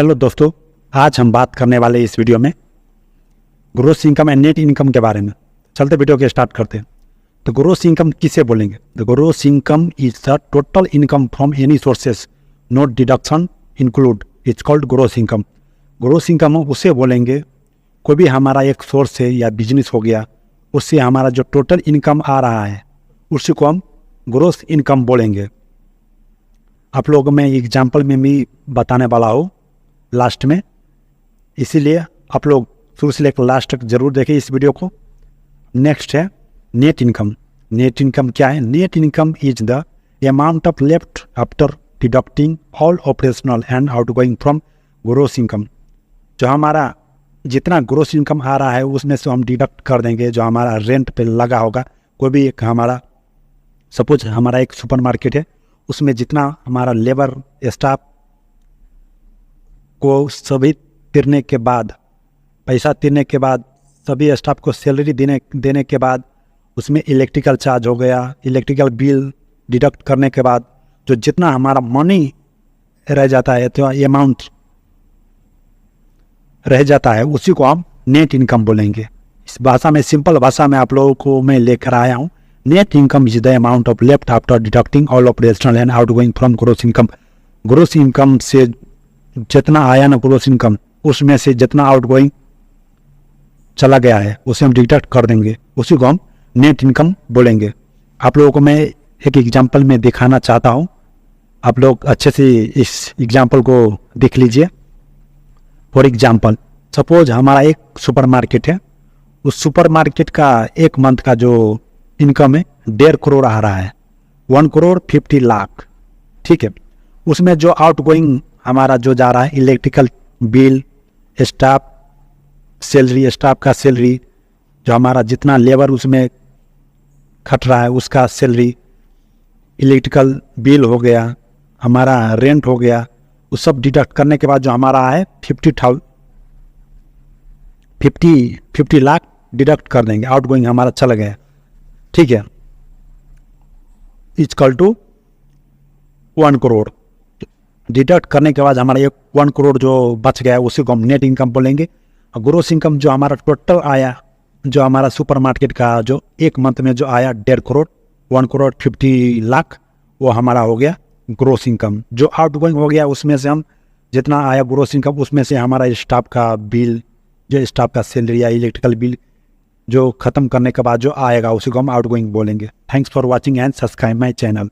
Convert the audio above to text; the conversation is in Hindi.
हेलो दोस्तों, आज हम बात करने वाले इस वीडियो में gross income and net income के बारे में। चलते वीडियो के स्टार्ट करते हैं। तो ग्रोस इनकम किसे बोलेंगे? The gross income is the total income from any sources not deduction include, it's called gross income. Gross income उसे बोलेंगे कोई भी हमारा एक सोर्स है या बिजनेस हो गया, उससे हमारा जो टोटल इनकम आ रहा है उसी को हम ग्रोस इनकम बोलेंगे। आप लोगों में एग्जाम्पल में भी बताने वाला हूँ लास्ट में, इसीलिए आप लोग शुरू से लेकर लास्ट तक जरूर देखें इस वीडियो को। नेक्स्ट है नेट इनकम। नेट इनकम क्या है? Net income is the amount of left after deducting all operational and outgoing from gross income. जो हमारा जितना ग्रोस इनकम आ रहा है उसमें से हम डिडक्ट कर देंगे जो हमारा रेंट पे लगा होगा। कोई भी एक हमारा सपोज हमारा एक सुपर मार्केट है, उसमें जितना हमारा लेबर स्टाफ को सभी तिरने के बाद, पैसा तिरने के बाद, सभी स्टाफ को सैलरी देने के बाद उसमें इलेक्ट्रिकल चार्ज हो गया, इलेक्ट्रिकल बिल डिडक्ट करने के बाद जो जितना हमारा मनी रह जाता है, तो अमाउंट रह जाता है, उसी को हम नेट इनकम बोलेंगे। इस भाषा में, सिंपल भाषा में आप लोगों को मैं लेकर आया हूँ। Net income is the amount of left after deducting all operational and outgoing from gross income. Gross income से जितना आया ना ग्रोस इनकम, उसमें से जितना आउटगोइंग चला गया है उसे हम डिडक्ट कर देंगे, उसी को हम नेट इनकम बोलेंगे। आप लोगों को मैं एक एग्जांपल में दिखाना चाहता हूँ, आप लोग अच्छे से इस एग्जांपल को देख लीजिए। फॉर एग्जांपल, सपोज हमारा एक सुपर मार्केट है, उस सुपर मार्केट का एक मंथ का जो इनकम है 1.5 करोड़ आ रहा है, 1,50,00,000, ठीक है। उसमें जो आउटगोइंग हमारा जो जा रहा है, electrical bill, staff salary, staff का सैलरी, जो हमारा जितना लेबर उसमें खट रहा है उसका सैलरी, इलेक्ट्रिकल बिल हो गया, हमारा रेंट हो गया, वो सब डिडक्ट करने के बाद जो हमारा है 50 लाख डिडक्ट कर देंगे। आउटगोइंग हमारा चला गया, ठीक है, इक्वल टू 1 करोड़। डिडक्ट करने के बाद हमारा एक 1 करोड़ जो बच गया है उसी को हम नेट इनकम बोलेंगे। और ग्रोस इनकम जो हमारा टोटल आया, जो हमारा सुपर मार्केट का जो एक मंथ में जो आया 1.5 करोड़, 1,50,00,000, वो हमारा हो गया ग्रोस इनकम। जो आउटगोइंग हो गया उसमें से हम जितना आया ग्रोस इनकम, उसमें से हमारा स्टाफ का बिल, जो स्टाफ का सैलरी या इलेक्ट्रिकल बिल जो ख़त्म करने के बाद जो आएगा उसी को हम आउटगोइंग बोलेंगे। Thanks for watching and subscribe my channel.